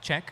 Check.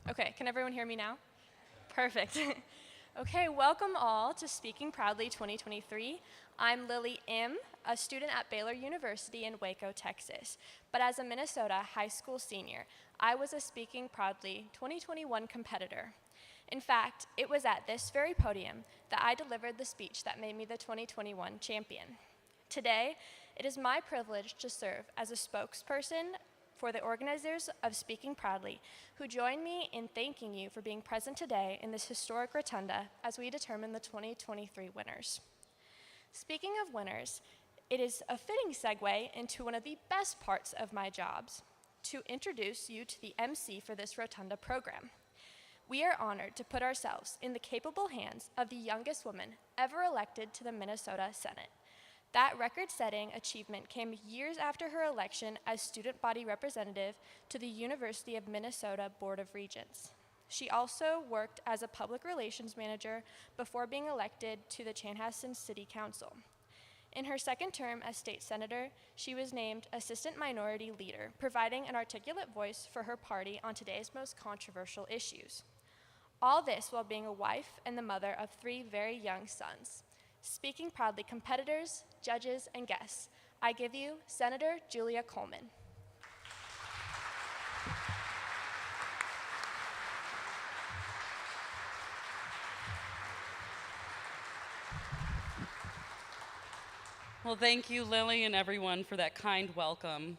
Okay, can everyone hear me now? Perfect. Okay, welcome all to Speaking Proudly 2023. I'm Lily Im, a student at Baylor University in Waco, Texas. But as a Minnesota high school senior, I was a Speaking Proudly 2021 competitor. In fact, it was at this very podium that I delivered the speech that made me the 2021 champion. Today, it is my privilege to serve as a spokesperson for the organizers of Speaking Proudly, who join me in thanking you for being present today in this historic rotunda as we determine the 2023 winners. Speaking of winners, it is a fitting segue into one of the best parts of my jobs, to introduce you to the MC for this rotunda program. We are honored to put ourselves in the capable hands of the youngest woman ever elected to the Minnesota Senate. That record-setting achievement came years after her election as student body representative to the University of Minnesota Board of Regents. She also worked as a public relations manager before being elected to the Chanhassen City Council. In her second term as state senator, she was named Assistant Minority Leader, providing an articulate voice for her party on today's most controversial issues. All this while being a wife and the mother of 3 very young sons. Speaking Proudly competitors, judges, and guests, I give you Senator Julia Coleman. Well, thank you, Lily, and everyone for that kind welcome.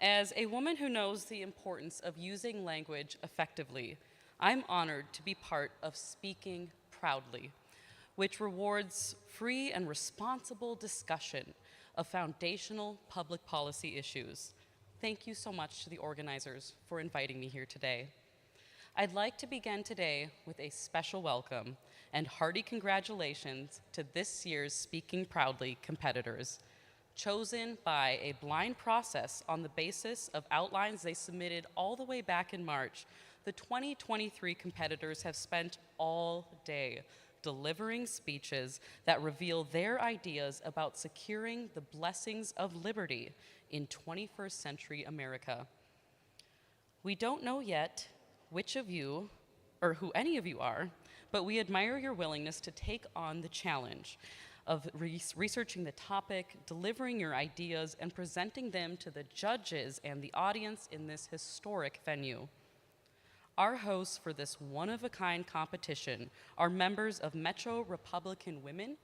As a woman who knows the importance of using language effectively, I'm honored to be part of Speaking Proudly, which rewards free and responsible discussion of foundational public policy issues. Thank you so much to the organizers for inviting me here today. I'd like to begin today with a special welcome and hearty congratulations to this year's Speaking Proudly competitors. Chosen by a blind process on the basis of outlines they submitted all the way back in March, the 2023 competitors have spent all day delivering speeches that reveal their ideas about securing the blessings of liberty in 21st century America. We don't know yet which of you, or who any of you are, but we admire your willingness to take on the challenge of researching the topic, delivering your ideas, and presenting them to the judges and the audience in this historic venue. Our hosts for this one-of-a-kind competition are members of Metro Republican Women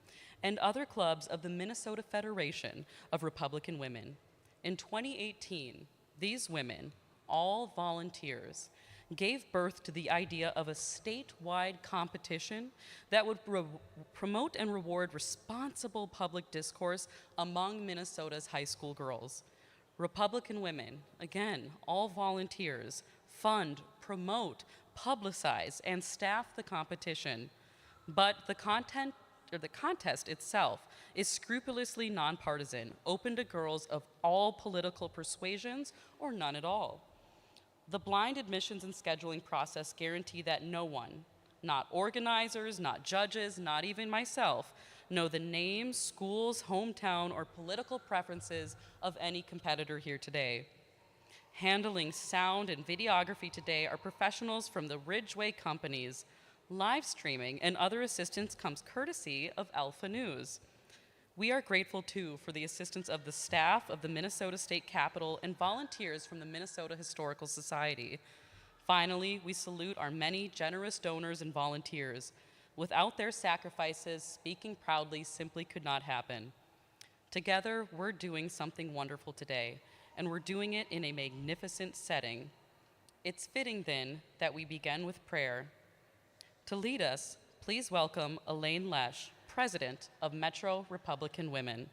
and other clubs of the Minnesota Federation of Republican Women. In 2018, these women, all volunteers, gave birth to the idea of a statewide competition that would promote and reward responsible public discourse among Minnesota's high school girls. Republican Women, again, all volunteers, fund, promote, publicize, and staff the competition. But the contest itself is scrupulously nonpartisan, open to girls of all political persuasions or none at all. The blind admissions and scheduling process guarantee that no one, not organizers, not judges, not even myself, know the names, schools, hometown, or political preferences of any competitor here today. Handling sound and videography today are professionals from the Ridgeway companies. Live streaming and other assistance comes courtesy of Alpha News. We are grateful, too, for the assistance of the staff of the Minnesota State Capitol and volunteers from the Minnesota Historical Society. Finally, we salute our many generous donors and volunteers. Without their sacrifices, Speaking Proudly simply could not happen. Together, we're doing something wonderful today, and we're doing it in a magnificent setting. It's fitting, then, that we begin with prayer. To lead us, please welcome Elaine Lesh, President of Metro Republican Women.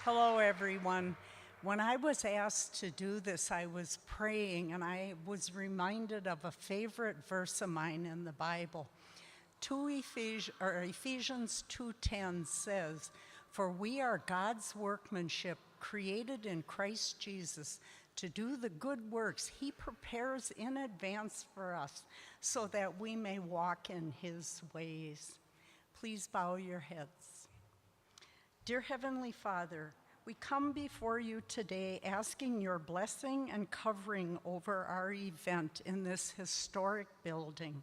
Hello, everyone. When I was asked to do this, I was praying, and I was reminded of a favorite verse of mine in the Bible. Ephesians 2:10 says, "For we are God's workmanship, created in Christ Jesus, to do the good works He prepares in advance for us, so that we may walk in His ways." Please bow your heads. Dear Heavenly Father, We come before you today asking your blessing and covering over our event in this historic building.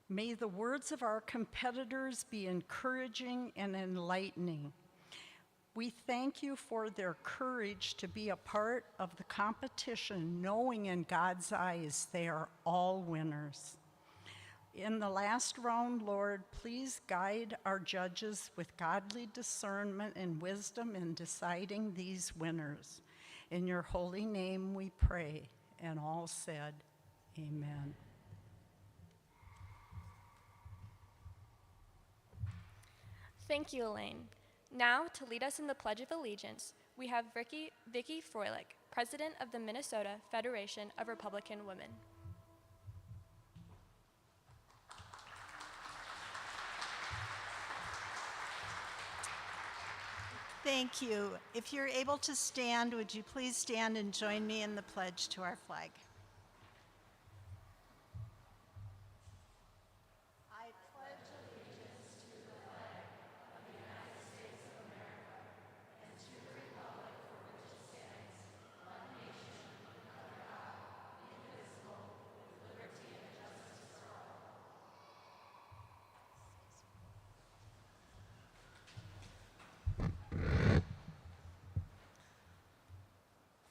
May the words of our competitors be encouraging and enlightening. We thank you for their courage to be a part of the competition, knowing in God's eyes they are all winners. In the last round, Lord, please guide our judges with godly discernment and wisdom in deciding these winners. In your holy name we pray, and all said, amen. Thank you, Elaine. Now, to lead us in the Pledge of Allegiance, we have Vicki Froelich, President of the Minnesota Federation of Republican Women. Thank you. If you're able to stand, would you please stand and join me in the pledge to our flag? I pledge allegiance to the flag of the United States of America and to the republic for which it stands, one nation under God, indivisible, with liberty and justice for all.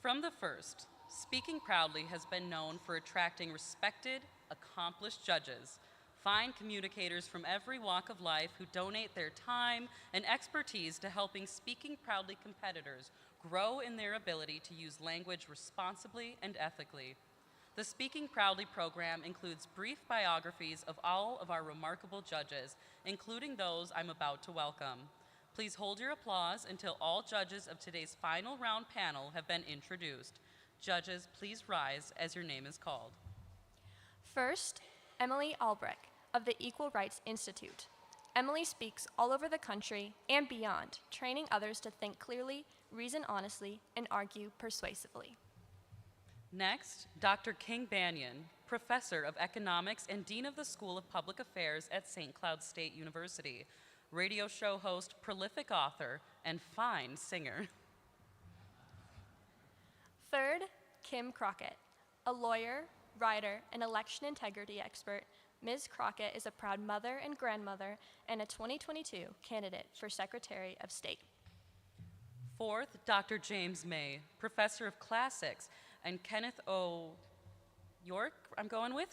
From the first, Speaking Proudly has been known for attracting respected, accomplished judges, fine communicators from every walk of life who donate their time and expertise to helping Speaking Proudly competitors grow in their ability to use language responsibly and ethically. The Speaking Proudly program includes brief biographies of all of our remarkable judges, including those I'm about to welcome. Please hold your applause until all judges of today's final round panel have been introduced. Judges, please rise as your name is called. First, Emily Albrecht of the Equal Rights Institute. Emily speaks all over the country and beyond, training others to think clearly, reason honestly, and argue persuasively. Next, Dr. King Banyan, Professor of Economics and Dean of the School of Public Affairs at St. Cloud State University, radio show host, prolific author, and fine singer. Third, Kim Crockett. A lawyer, writer, and election integrity expert, Ms. Crockett is a proud mother and grandmother and a 2022 candidate for Secretary of State. Fourth, Dr. James May, Professor of Classics, and Kenneth O. York,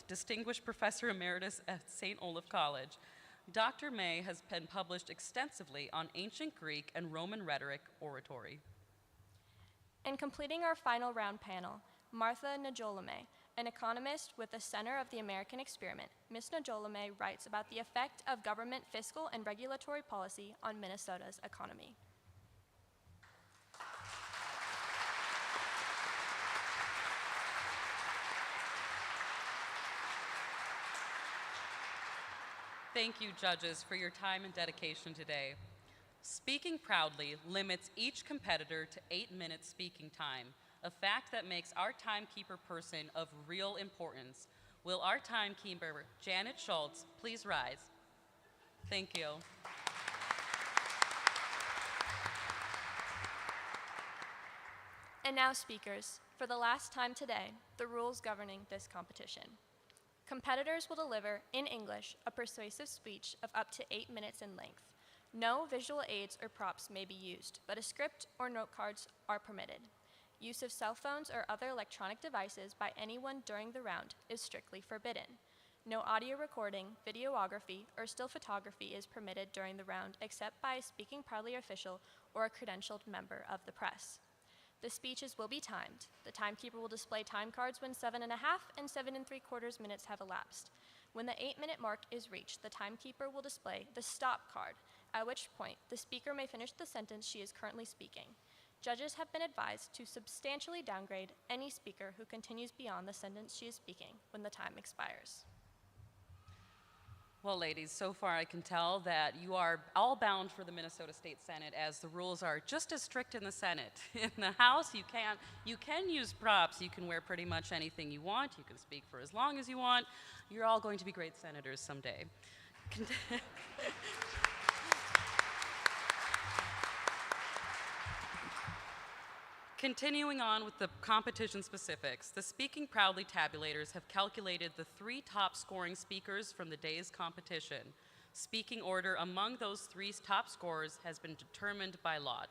Distinguished Professor Emeritus at St. Olaf College. Dr. May has been published extensively on ancient Greek and Roman rhetoric oratory. And completing our final round panel, Martha Najolome, an economist with the Center of the American Experiment. Ms. Najolome writes about the effect of government fiscal and regulatory policy on Minnesota's economy. Thank you, judges, for your time and dedication today. Speaking Proudly limits each competitor to 8 minutes speaking time, a fact that makes our timekeeper person of real importance. Will our timekeeper, Janet Schultz, please rise? Thank you. And now, speakers, for the last time today, the rules governing this competition. Competitors will deliver, in English, a persuasive speech of up to 8 minutes in length. No visual aids or props may be used, but a script or note cards are permitted. Use of cell phones or other electronic devices by anyone during the round is strictly forbidden. No audio recording, videography, or still photography is permitted during the round except by a Speaking Proudly official or a credentialed member of the press. The speeches will be timed. The timekeeper will display time cards when 7.5 and 7 3/4 minutes have elapsed. When the 8-minute mark is reached, the timekeeper will display the stop card, at which point the speaker may finish the sentence she is currently speaking. Judges have been advised to substantially downgrade any speaker who continues beyond the sentence she is speaking when the time expires. Well, ladies, so far I can tell that you are all bound for the Minnesota State Senate, as the rules are just as strict in the Senate. In the House, you can use props. You can wear pretty much anything you want. You can speak for as long as you want. You're all going to be great senators someday. Continuing on with the competition specifics, the Speaking Proudly tabulators have calculated the 3 top scoring speakers from the day's competition. Speaking order among those 3 top scorers has been determined by lot.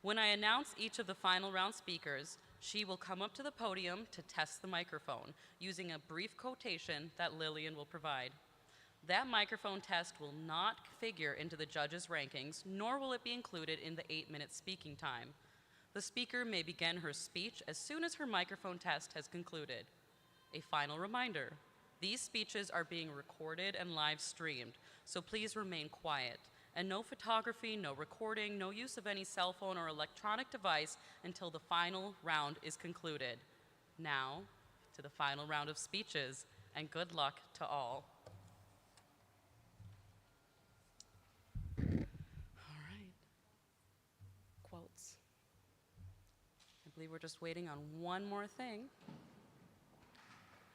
When I announce each of the final round speakers, she will come up to the podium to test the microphone using a brief quotation that Lillian will provide. That microphone test will not figure into the judges' rankings, nor will it be included in the 8-minute speaking time. The speaker may begin her speech as soon as her microphone test has concluded. A final reminder, these speeches are being recorded and live streamed, so please remain quiet. And no photography, no recording, no use of any cell phone or electronic device until the final round is concluded. Now, to the final round of speeches, and good luck to all. All right. Quotes. I believe we're just waiting on one more thing.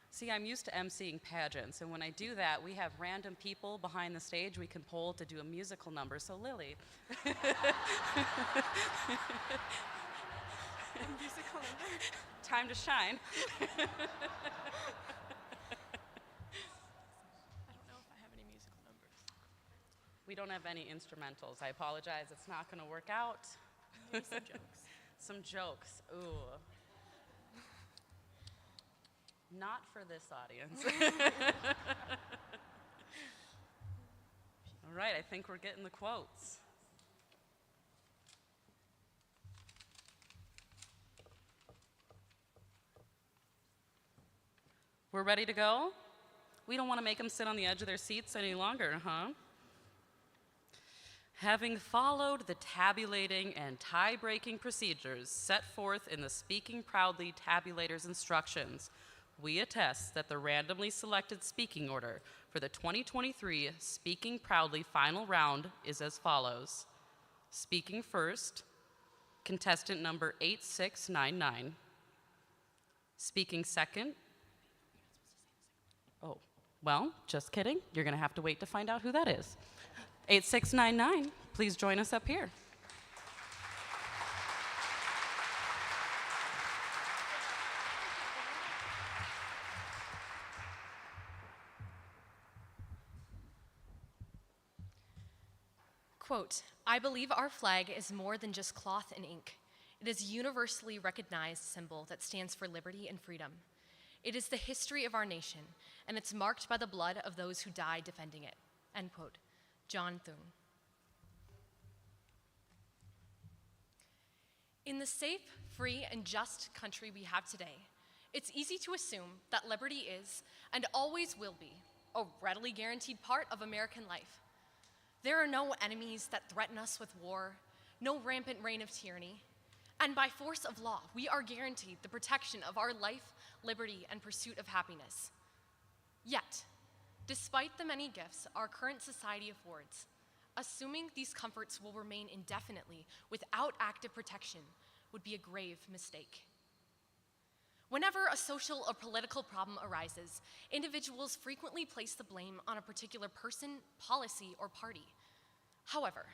See, I'm used to emceeing pageants, and when I do that, we have random people behind the stage we can poll to do a musical number. So, Lily. Musical number. Time to shine. I don't know if I have any musical numbers. We don't have any instrumentals. I apologize. It's not going to work out. Maybe some jokes. Some jokes. Ooh. Not for this audience. All right, I think we're getting the quotes. We're ready to go? We don't want to make them sit on the edge of their seats any longer, huh? Having followed the tabulating and tie-breaking procedures set forth in the Speaking Proudly tabulator's instructions, we attest that the randomly selected speaking order for the 2023 Speaking Proudly final round is as follows. Speaking first, contestant number 8699. Speaking second, oh, well, just kidding. You're going to have to wait to find out who that is. 8699, please join us up here. Quote, I believe our flag is more than just cloth and ink. It is a universally recognized symbol that stands for liberty and freedom. It is the history of our nation, and it's marked by the blood of those who died defending it. End quote. John Thune. In the safe, free, and just country we have today, it's easy to assume that liberty is, and always will be, a readily guaranteed part of American life. There are no enemies that threaten us with war, no rampant reign of tyranny, and by force of law, we are guaranteed the protection of our life, liberty, and pursuit of happiness. Yet, despite the many gifts our current society affords, assuming these comforts will remain indefinitely without active protection would be a grave mistake. Whenever a social or political problem arises, individuals frequently place the blame on a particular person, policy, or party. However,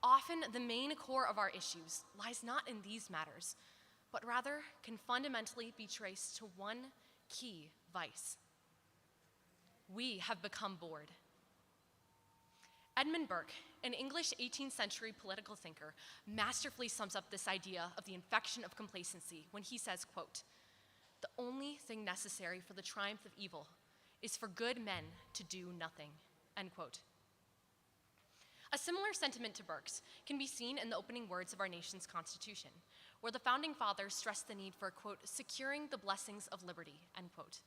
often the main core of our issues lies not in these matters, but rather can fundamentally be traced to one key vice. We have become bored. Edmund Burke, an English 18th century political thinker, masterfully sums up this idea of the infection of complacency when he says, quote, the only thing necessary for the triumph of evil is for good men to do nothing, end quote. A similar sentiment to Burke's can be seen in the opening words of our nation's Constitution, where the founding fathers stressed the need for, quote, securing the blessings of liberty, end quote.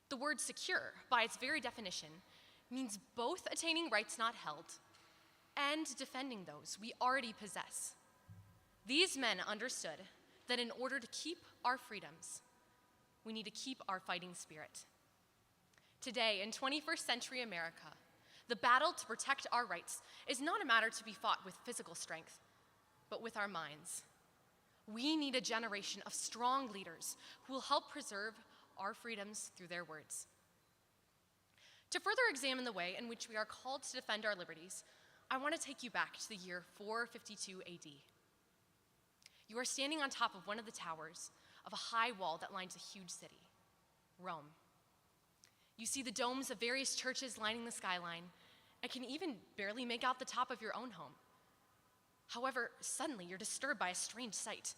The word secure, by its very definition, means both attaining rights not held and defending those we already possess. These men understood that in order to keep our freedoms, we need to keep our fighting spirit. Today, in 21st century America, the battle to protect our rights is not a matter to be fought with physical strength, but with our minds. We need a generation of strong leaders who will help preserve our freedoms through their words. To further examine the way in which we are called to defend our liberties, I want to take you back to the year 452 AD. You are standing on top of one of the towers of a high wall that lines a huge city, Rome. You see the domes of various churches lining the skyline and can even barely make out the top of your own home. However, suddenly you're disturbed by a strange sight.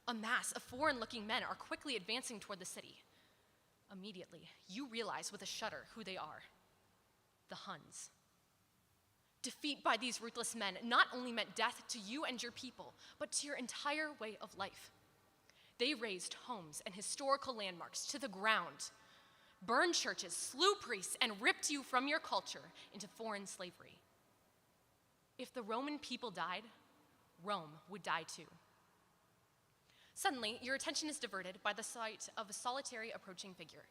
A mass of foreign-looking men are quickly advancing toward the city. Immediately, you realize with a shudder who they are: the Huns. Defeat by these ruthless men not only meant death to you and your people, but to your entire way of life. They razed homes and historical landmarks to the ground, burned churches, slew priests, and ripped you from your culture into foreign slavery. If the Roman people died, Rome would die too. Suddenly, your attention is diverted by the sight of a solitary approaching figure.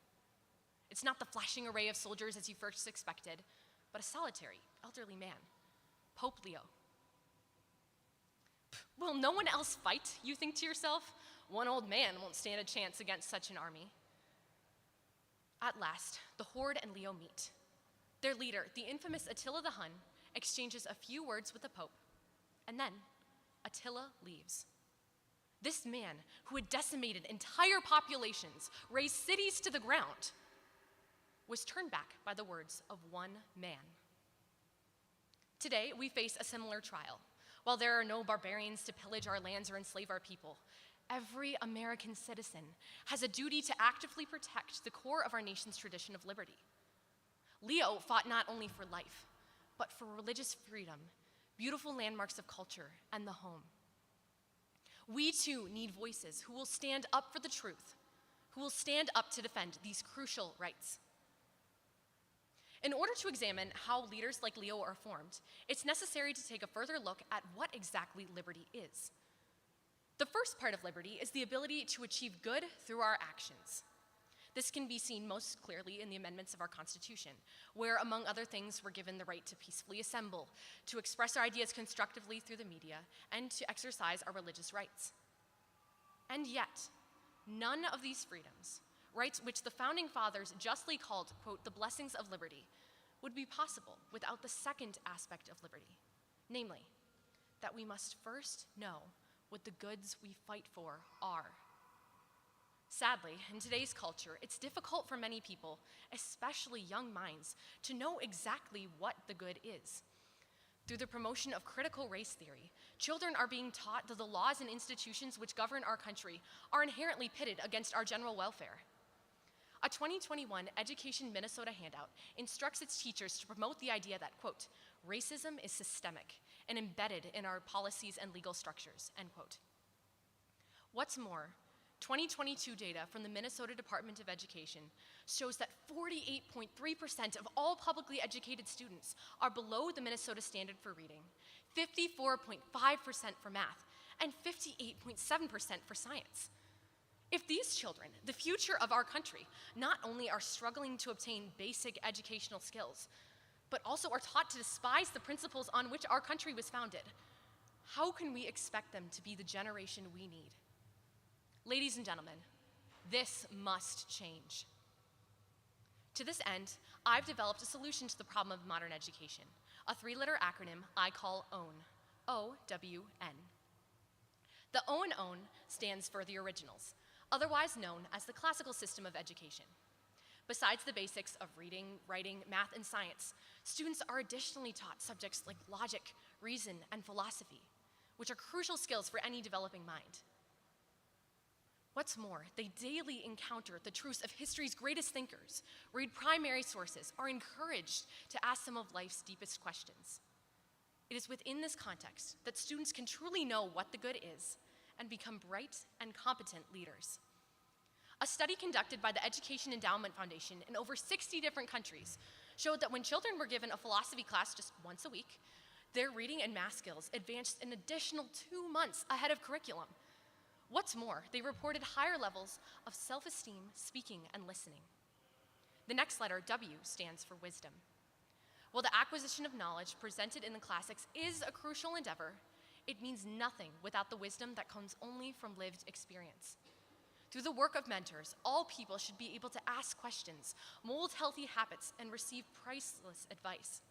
It's not the flashing array of soldiers as you first expected, but a solitary, elderly man, Pope Leo. Will no one else fight, you think to yourself? One old man won't stand a chance against such an army. At last, the horde and Leo meet. Their leader, the infamous Attila the Hun, exchanges a few words with the Pope, and then Attila leaves. This man, who had decimated entire populations, razed cities to the ground, was turned back by the words of one man. Today, we face a similar trial. While there are no barbarians to pillage our lands or enslave our people, every American citizen has a duty to actively protect the core of our nation's tradition of liberty. Leo fought not only for life, but for religious freedom, beautiful landmarks of culture, and the home. We too need voices who will stand up for the truth, who will stand up to defend these crucial rights. In order to examine how leaders like Leo are formed, it's necessary to take a further look at what exactly liberty is. The first part of liberty is the ability to achieve good through our actions. This can be seen most clearly in the amendments of our Constitution, where, among other things, we're given the right to peacefully assemble, to express our ideas constructively through the media, and to exercise our religious rights. And yet, none of these freedoms, rights which the Founding Fathers justly called, quote, the blessings of liberty, would be possible without the second aspect of liberty, namely, that we must first know what the goods we fight for are. Sadly, in today's culture, it's difficult for many people, especially young minds, to know exactly what the good is. Through the promotion of critical race theory, children are being taught that the laws and institutions which govern our country are inherently pitted against our general welfare. A 2021 Education Minnesota handout instructs its teachers to promote the idea that, quote, racism is systemic and embedded in our policies and legal structures, end quote. What's more, 2022 data from the Minnesota Department of Education shows that 48.3% of all publicly educated students are below the Minnesota standard for reading, 54.5% for math, and 58.7% for science. If these children, the future of our country, not only are struggling to obtain basic educational skills, but also are taught to despise the principles on which our country was founded, how can we expect them to be the generation we need? Ladies and gentlemen, this must change. To this end, I've developed a solution to the problem of modern education, a three-letter acronym I call OWN, O-W-N. The OWN stands for the originals, otherwise known as the classical system of education. Besides the basics of reading, writing, math, and science, students are additionally taught subjects like logic, reason, and philosophy, which are crucial skills for any developing mind. What's more, they daily encounter the truths of history's greatest thinkers, read primary sources, are encouraged to ask some of life's deepest questions. It is within this context that students can truly know what the good is and become bright and competent leaders. A study conducted by the Education Endowment Foundation in over 60 different countries showed that when children were given a philosophy class just once a week, their reading and math skills advanced an additional 2 months ahead of curriculum. What's more, they reported higher levels of self-esteem, speaking, and listening. The next letter, W, stands for wisdom. While the acquisition of knowledge presented in the classics is a crucial endeavor, it means nothing without the wisdom that comes only from lived experience. Through the work of mentors, all people should be able to ask questions, mold healthy habits, and receive priceless advice.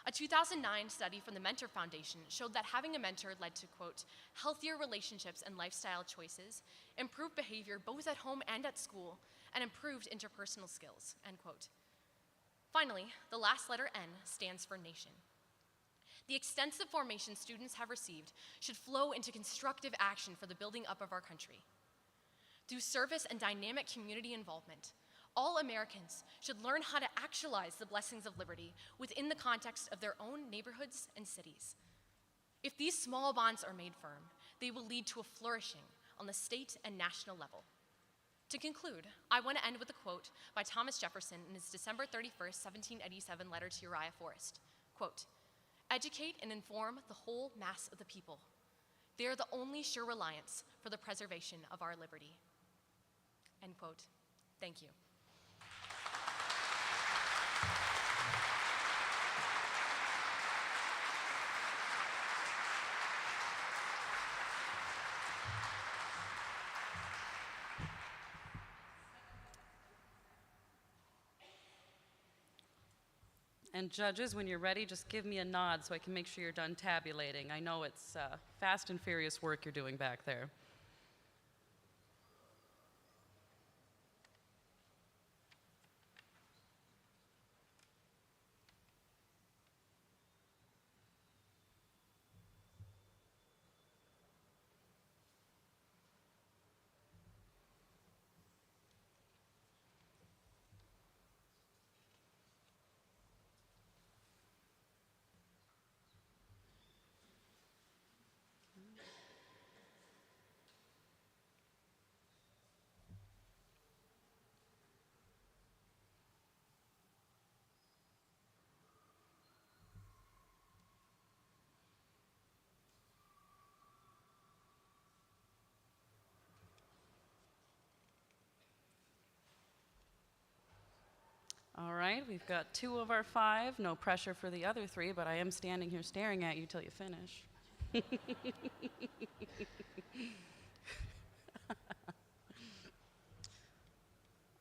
A 2009 study from the Mentor Foundation showed that having a mentor led to, quote, healthier relationships and lifestyle choices, improved behavior both at home and at school, and improved interpersonal skills, end quote. Finally, the last letter N stands for nation. The extensive formation students have received should flow into constructive action for the building up of our country. Through service and dynamic community involvement, all Americans should learn how to actualize the blessings of liberty within the context of their own neighborhoods and cities. If these small bonds are made firm, they will lead to a flourishing on the state and national level. To conclude, I want to end with a quote by Thomas Jefferson in his December 31st, 1787 letter to Uriah Forrest. Quote, "Educate and inform the whole mass of the people. They are the only sure reliance for the preservation of our liberty." End quote. Thank you. And judges, when you're ready, just give me a nod so I can make sure you're done tabulating. I know it's fast and furious work you're doing back there. All right, we've got 2 of our 5. No pressure for the other 3, but I am standing here staring at you till you finish.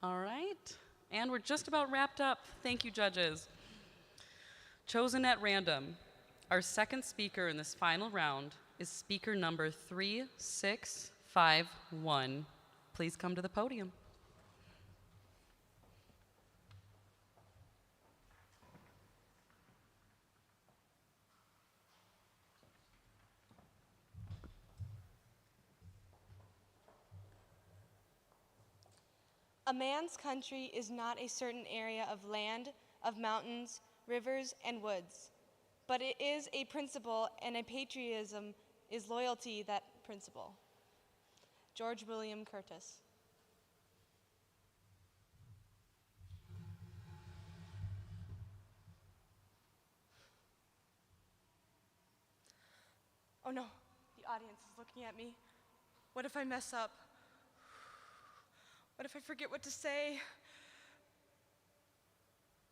All right, and we're just about wrapped up. Thank you, judges. Chosen at random, our second speaker in this final round is speaker number 3651. Please come to the podium. A man's country is not a certain area of land, of mountains, rivers, and woods, but it is a principle, and a patriotism is loyalty that principle. George William Curtis. Oh no, the audience is looking at me. What if I mess up? What if I forget what to say?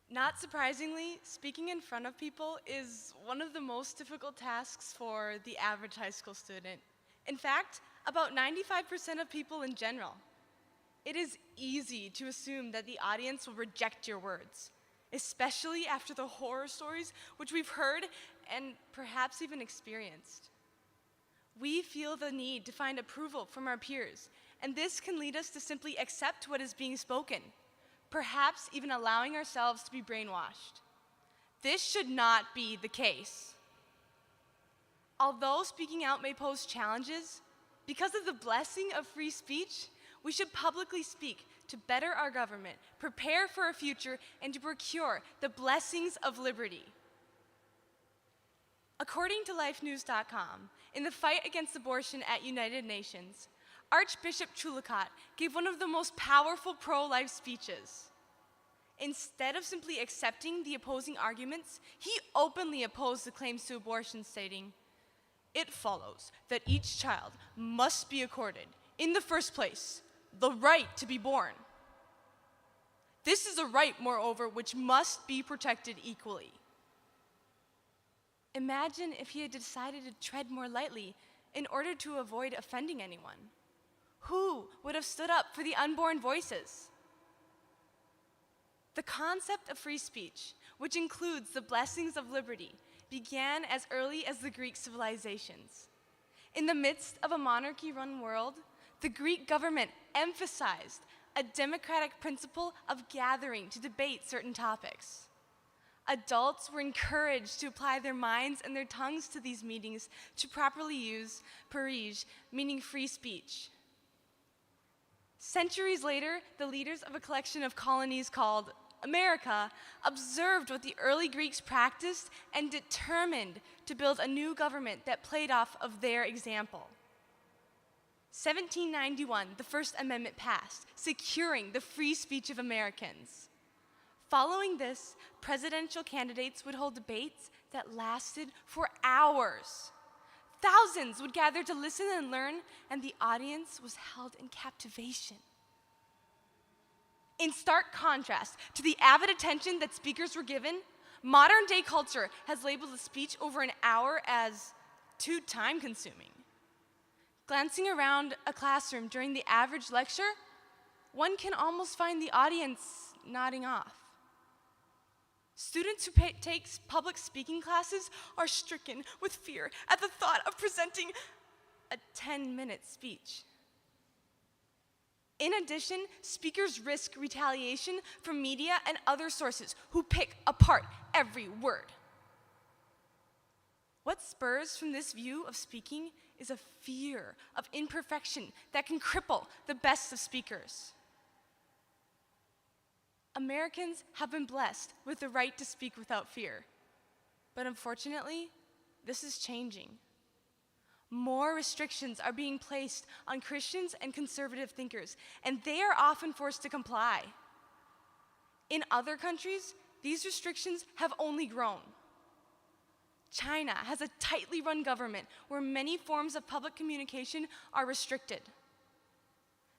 Not surprisingly, speaking in front of people is one of the most difficult tasks for the average high school student. In fact, about 95% of people in general. It is easy to assume that the audience will reject your words, especially after the horror stories which we've heard and perhaps even experienced. We feel the need to find approval from our peers, and this can lead us to simply accept what is being spoken, perhaps even allowing ourselves to be brainwashed. This should not be the case. Although speaking out may pose challenges, because of the blessing of free speech, we should publicly speak to better our government, prepare for a future, and to procure the blessings of liberty. According to lifenews.com, in the fight against abortion at United Nations, Archbishop Chulukot gave one of the most powerful pro-life speeches. Instead of simply accepting the opposing arguments, he openly opposed the claims to abortion, stating, "It follows that each child must be accorded, in the first place, the right to be born. This is a right, moreover, which must be protected equally." Imagine if he had decided to tread more lightly in order to avoid offending anyone. Who would have stood up for the unborn voices? The concept of free speech, which includes the blessings of liberty, began as early as the Greek civilizations. In the midst of a monarchy-run world, the Greek government emphasized a democratic principle of gathering to debate certain topics. Adults were encouraged to apply their minds and their tongues to these meetings to properly use parrhege, meaning free speech. Centuries later, the leaders of a collection of colonies called America observed what the early Greeks practiced and determined to build a new government that played off of their example. 1791, the First Amendment passed, securing the free speech of Americans. Following this, presidential candidates would hold debates that lasted for hours. Thousands would gather to listen and learn, and the audience was held in captivation. In stark contrast to the avid attention that speakers were given, modern day culture has labeled a speech over an hour as too time-consuming. Glancing around a classroom during the average lecture, one can almost find the audience nodding off. Students who take public speaking classes are stricken with fear at the thought of presenting a 10-minute speech. In addition, speakers risk retaliation from media and other sources who pick apart every word. What spurs from this view of speaking is a fear of imperfection that can cripple the best of speakers. Americans have been blessed with the right to speak without fear. But unfortunately, this is changing. More restrictions are being placed on Christians and conservative thinkers, and they are often forced to comply. In other countries, these restrictions have only grown. China has a tightly run government where many forms of public communication are restricted.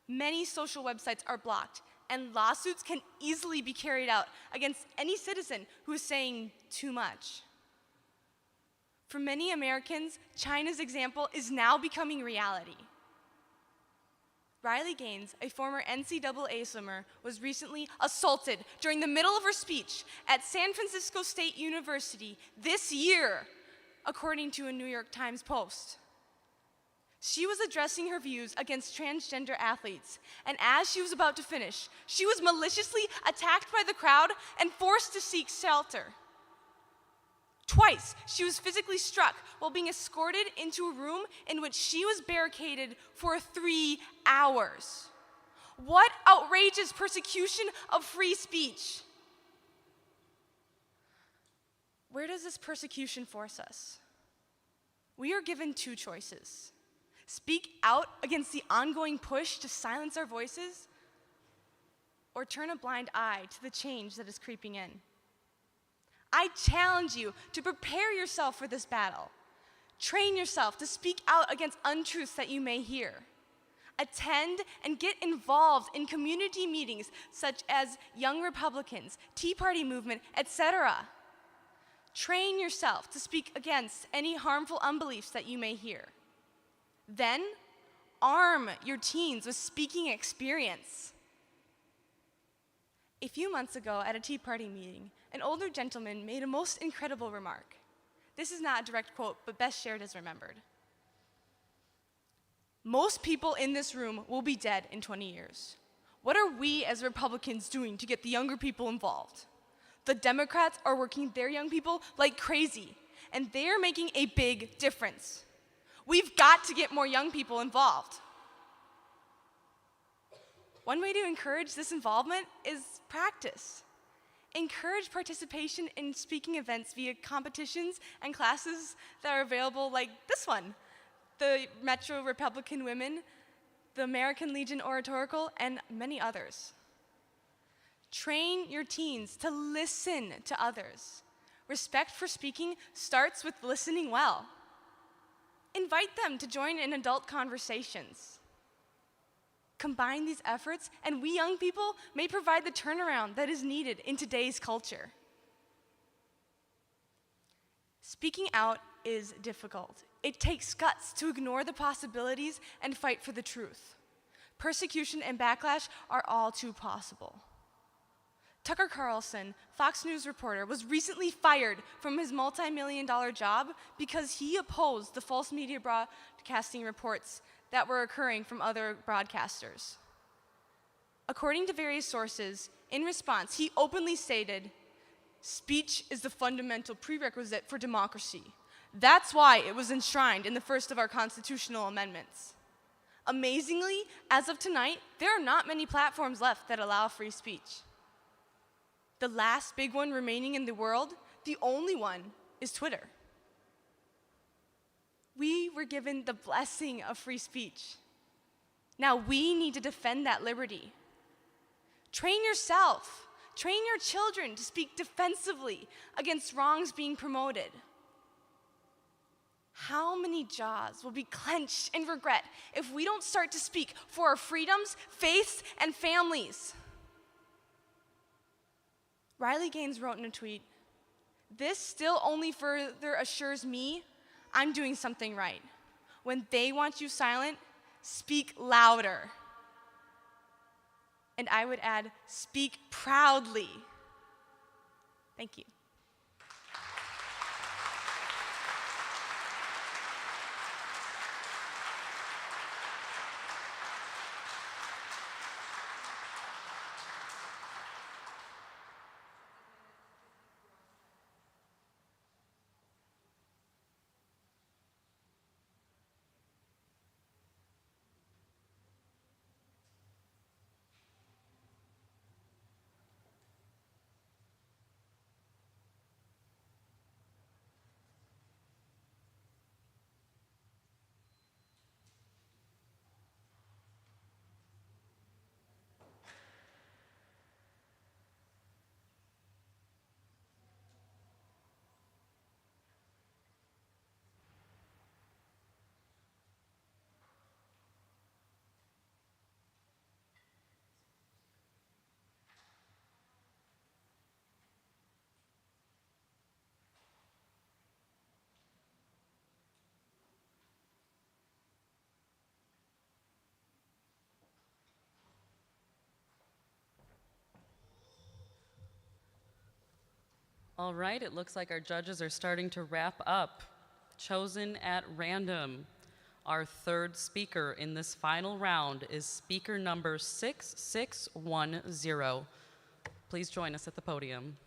Many social websites are blocked, and lawsuits can easily be carried out against any citizen who is saying too much. For many Americans, China's example is now becoming reality. Riley Gaines, a former NCAA swimmer, was recently assaulted during the middle of her speech at San Francisco State University this year, according to a New York Times post. She was addressing her views against transgender athletes, and as she was about to finish, she was maliciously attacked by the crowd and forced to seek shelter. Twice, she was physically struck while being escorted into a room in which she was barricaded for 3 hours. What outrageous persecution of free speech! Where does this persecution force us? We are given two choices. Speak out against the ongoing push to silence our voices, or turn a blind eye to the change that is creeping in. I challenge you to prepare yourself for this battle. Train yourself to speak out against untruths that you may hear. Attend and get involved in community meetings such as Young Republicans, Tea Party movement, etc. Train yourself to speak against any harmful unbeliefs that you may hear. Then, arm your teens with speaking experience. A few months ago at a Tea Party meeting, an older gentleman made a most incredible remark. This is not a direct quote, but best shared as remembered. Most people in this room will be dead in 20 years. What are we as Republicans doing to get the younger people involved? The Democrats are working their young people like crazy, and they are making a big difference. We've got to get more young people involved. One way to encourage this involvement is practice. Encourage participation in speaking events via competitions and classes that are available like this one, the Metro Republican Women, the American Legion Oratorical, and many others. Train your teens to listen to others. Respect for speaking starts with listening well. Invite them to join in adult conversations. Combine these efforts, and we young people may provide the turnaround that is needed in today's culture. Speaking out is difficult. It takes guts to ignore the possibilities and fight for the truth. Persecution and backlash are all too possible. Tucker Carlson, Fox News reporter, was recently fired from his multi-million-dollar job because he opposed the false media broadcasting reports that were occurring from other broadcasters. According to various sources, in response, he openly stated, "Speech is the fundamental prerequisite for democracy. That's why it was enshrined in the first of our constitutional amendments." Amazingly, as of tonight, there are not many platforms left that allow free speech. The last big one remaining in the world, the only one, is Twitter. We were given the blessing of free speech. Now we need to defend that liberty. Train yourself, train your children to speak defensively against wrongs being promoted. How many jaws will be clenched in regret if we don't start to speak for our freedoms, faiths, and families? Riley Gaines wrote in a tweet, "This still only further assures me I'm doing something right. When they want you silent, speak louder." And I would add, speak proudly. Thank you. All right, it looks like our judges are starting to wrap up. Chosen at random, our third speaker in this final round is speaker number 6610. Please join us at the podium.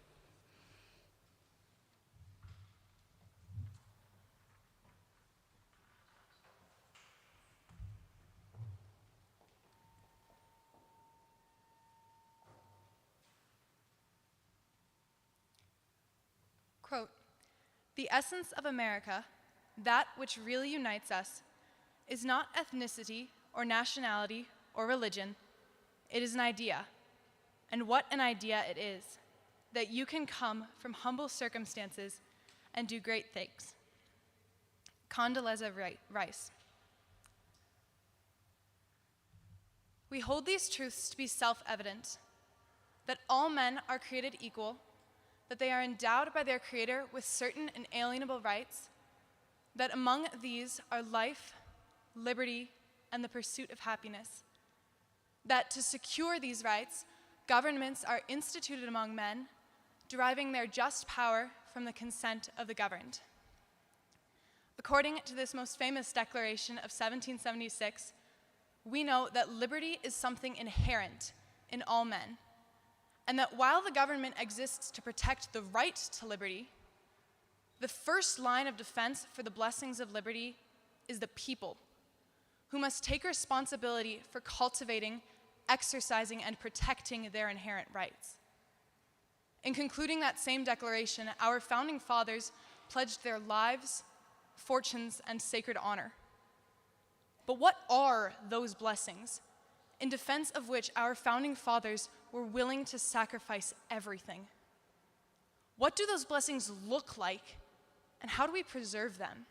Quote, "The essence of America, that which really unites us, is not ethnicity or nationality or religion. It is an idea. And what an idea it is, that you can come from humble circumstances and do great things." Condoleezza Rice. We hold these truths to be self-evident, that all men are created equal, that they are endowed by their Creator with certain inalienable rights, that among these are life, liberty, and the pursuit of happiness, that to secure these rights, governments are instituted among men, deriving their just power from the consent of the governed. According to this most famous declaration of 1776, we know that liberty is something inherent in all men, and that while the government exists to protect the right to liberty, the first line of defense for the blessings of liberty is the people, who must take responsibility for cultivating, exercising, and protecting their inherent rights. In concluding that same declaration, our founding fathers pledged their lives, fortunes, and sacred honor. But what are those blessings, in defense of which our founding fathers were willing to sacrifice everything? What do those blessings look like, and how do we preserve them?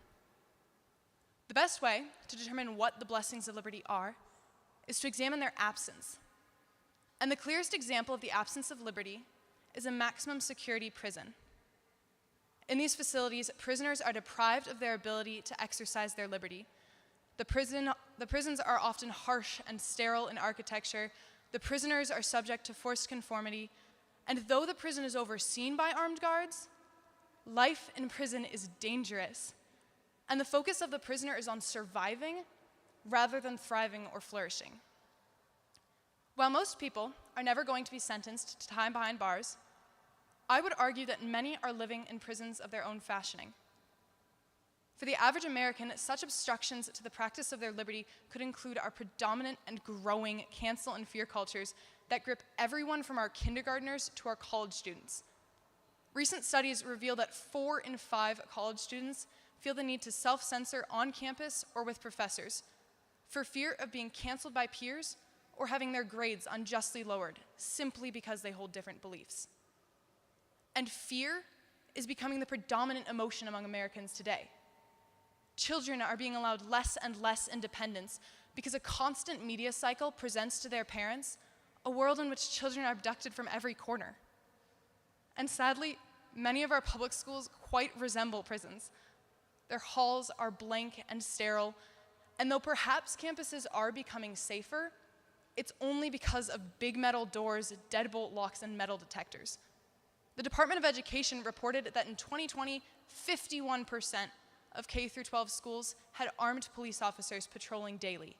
The best way to determine what the blessings of liberty are is to examine their absence. And the clearest example of the absence of liberty is a maximum security prison. In these facilities, prisoners are deprived of their ability to exercise their liberty. The prisons are often harsh and sterile in architecture. The prisoners are subject to forced conformity, And though the prison is overseen by armed guards, life in prison is dangerous. And the focus of the prisoner is on surviving rather than thriving or flourishing. While most people are never going to be sentenced to time behind bars, I would argue that many are living in prisons of their own fashioning. For the average American, such obstructions to the practice of their liberty could include our predominant and growing cancel and fear cultures that grip everyone from our kindergartners to our college students. Recent studies reveal that 4 in 5 college students feel the need to self-censor on campus or with professors for fear of being canceled by peers or having their grades unjustly lowered simply because they hold different beliefs. And fear is becoming the predominant emotion among Americans today. Children are being allowed less and less independence because a constant media cycle presents to their parents a world in which children are abducted from every corner. And sadly, many of our public schools quite resemble prisons. Their halls are blank and sterile, and though perhaps campuses are becoming safer, it's only because of big metal doors, deadbolt locks, and metal detectors. The Department of Education reported that in 2020, 51% of K-12 schools had armed police officers patrolling daily.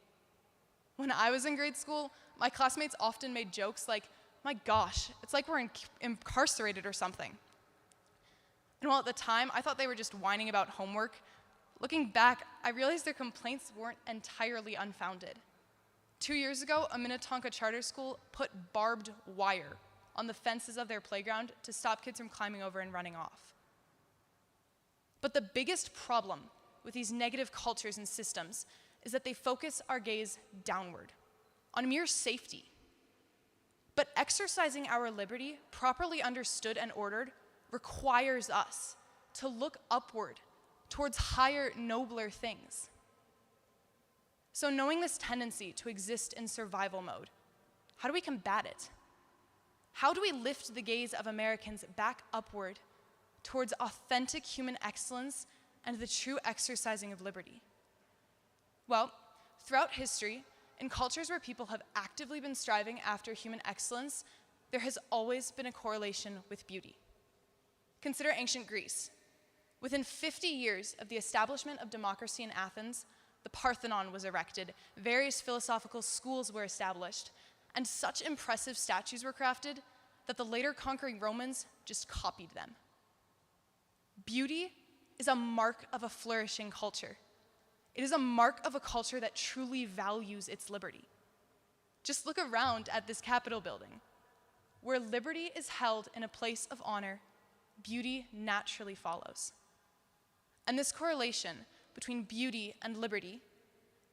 When I was in grade school, my classmates often made jokes like, "My gosh, it's like we're incarcerated or something." And while at the time I thought they were just whining about homework, looking back, I realized their complaints weren't entirely unfounded. 2 years ago, a Minnetonka charter school put barbed wire on the fences of their playground to stop kids from climbing over and running off. But the biggest problem with these negative cultures and systems is that they focus our gaze downward, on mere safety. But exercising our liberty, properly understood and ordered, requires us to look upward towards higher, nobler things. So knowing this tendency to exist in survival mode, how do we combat it? How do we lift the gaze of Americans back upward towards authentic human excellence and the true exercising of liberty? Well, throughout history, in cultures where people have actively been striving after human excellence, there has always been a correlation with beauty. Consider ancient Greece. Within 50 years of the establishment of democracy in Athens, the Parthenon was erected, various philosophical schools were established, and such impressive statues were crafted that the later conquering Romans just copied them. Beauty is a mark of a flourishing culture. It is a mark of a culture that truly values its liberty. Just look around at this Capitol building. Where liberty is held in a place of honor, beauty naturally follows. And this correlation between beauty and liberty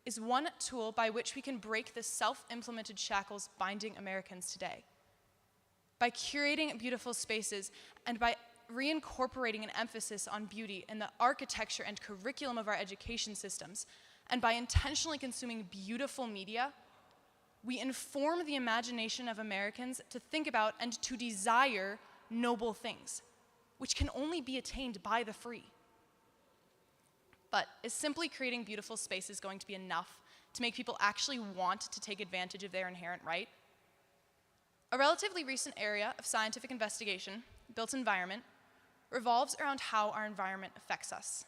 is one tool by which we can break the self-implemented shackles binding Americans today. By curating beautiful spaces and by reincorporating an emphasis on beauty in the architecture and curriculum of our education systems, and by intentionally consuming beautiful media, we inform the imagination of Americans to think about and to desire noble things, which can only be attained by the free. But is simply creating beautiful spaces going to be enough to make people actually want to take advantage of their inherent right? A relatively recent area of scientific investigation, built environment, revolves around how our environment affects us,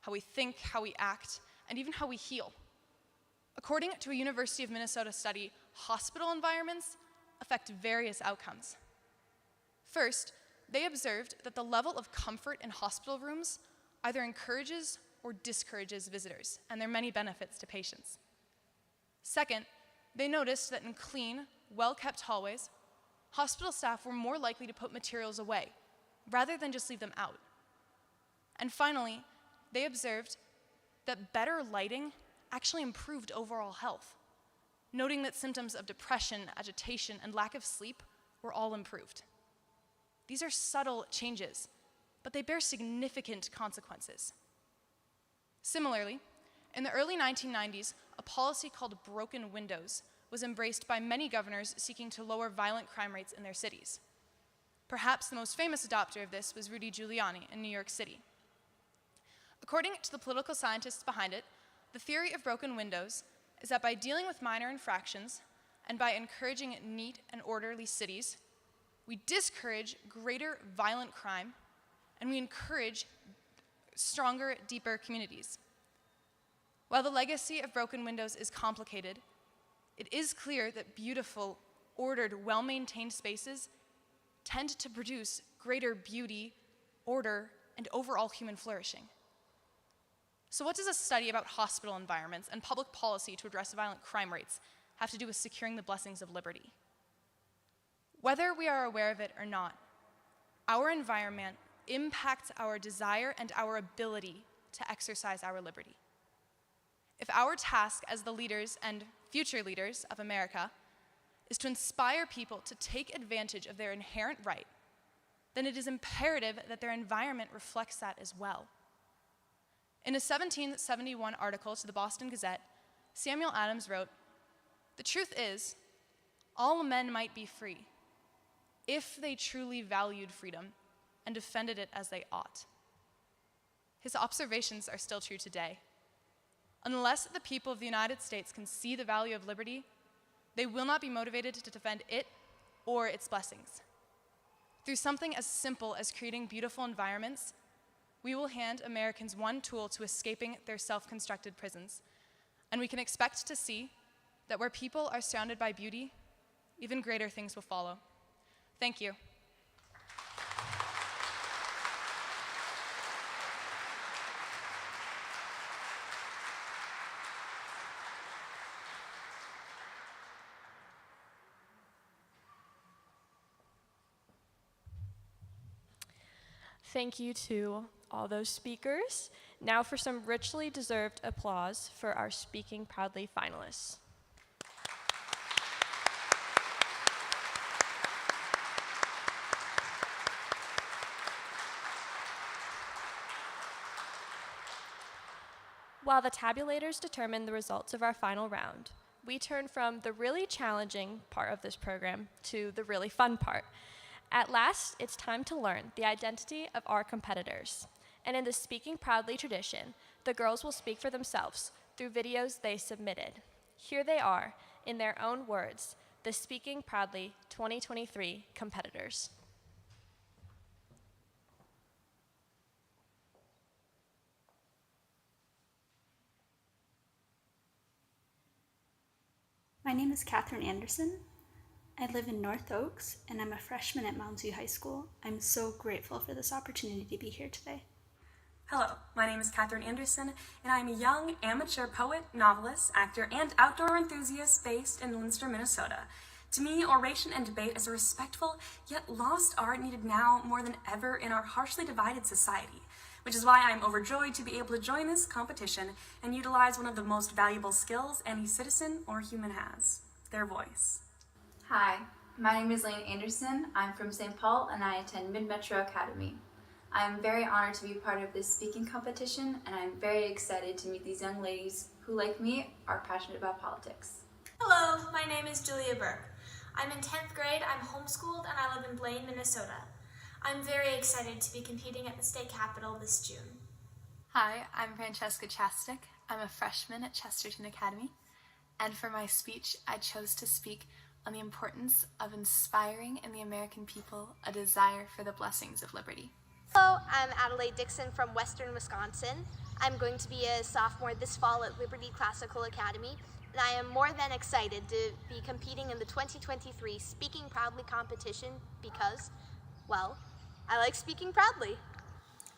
how we think, how we act, and even how we heal. According to a University of Minnesota study, hospital environments affect various outcomes. First, they observed that the level of comfort in hospital rooms either encourages or discourages visitors, and there are many benefits to patients. Second, they noticed that in clean, well-kept hallways, hospital staff were more likely to put materials away, rather than just leave them out. And finally, they observed that better lighting actually improved overall health, noting that symptoms of depression, agitation, and lack of sleep were all improved. These are subtle changes, but they bear significant consequences. Similarly, in the early 1990s, a policy called broken windows was embraced by many governors seeking to lower violent crime rates in their cities. Perhaps the most famous adopter of this was Rudy Giuliani in New York City. According to the political scientists behind it, the theory of broken windows is that by dealing with minor infractions and by encouraging neat and orderly cities, we discourage greater violent crime, and we encourage stronger, deeper communities. While the legacy of broken windows is complicated, it is clear that beautiful, ordered, well-maintained spaces tend to produce greater beauty, order, and overall human flourishing. So what does a study about hospital environments and public policy to address violent crime rates have to do with securing the blessings of liberty? Whether we are aware of it or not, our environment impacts our desire and our ability to exercise our liberty. If our task as the leaders and future leaders of America is to inspire people to take advantage of their inherent right, then it is imperative that their environment reflects that as well. In a 1771 article to the Boston Gazette, Samuel Adams wrote, "The truth is, all men might be free, if they truly valued freedom and defended it as they ought." His observations are still true today. Unless the people of the United States can see the value of liberty, they will not be motivated to defend it or its blessings. Through something as simple as creating beautiful environments, we will hand Americans one tool to escaping their self-constructed prisons, and we can expect to see that where people are surrounded by beauty, even greater things will follow. Thank you. Thank you to all those speakers. Now for some richly deserved applause for our Speaking Proudly finalists. While the tabulators determine the results of our final round, we turn from the really challenging part of this program to the really fun part. At last, it's time to learn the identity of our competitors. And in the Speaking Proudly tradition, the girls will speak for themselves through videos they submitted. Here they are, in their own words, the Speaking Proudly 2023 competitors. My name is Catherine Anderson. I live in North Oaks, and I'm a freshman at Mounds View High School. I'm so grateful for this opportunity to be here today. Hello, my name is Catherine Anderson, and I'm a young amateur poet, novelist, actor, and outdoor enthusiast based in Leinster, Minnesota. To me, oration and debate is a respectful yet lost art needed now more than ever in our harshly divided society, which is why I'm overjoyed to be able to join this competition and utilize one of the most valuable skills any citizen or human has, their voice. Hi, my name is Lane Anderson. I'm from St. Paul and I attend Mid-Metro Academy. I am very honored to be part of this speaking competition, and I'm very excited to meet these young ladies who, like me, are passionate about politics. Hello, my name is Julia Burke. I'm in 10th grade, I'm homeschooled, and I live in Blaine, Minnesota. I'm very excited to be competing at the state capitol this June. Hi, I'm Francesca Chastik. I'm a freshman at Chesterton Academy, and for my speech, I chose to speak on the importance of inspiring in the American people a desire for the blessings of liberty. Hello, I'm Adelaide Dixon from Western Wisconsin. I'm going to be a sophomore this fall at Liberty Classical Academy, and I am more than excited to be competing in the 2023 Speaking Proudly competition because, well, I like speaking proudly.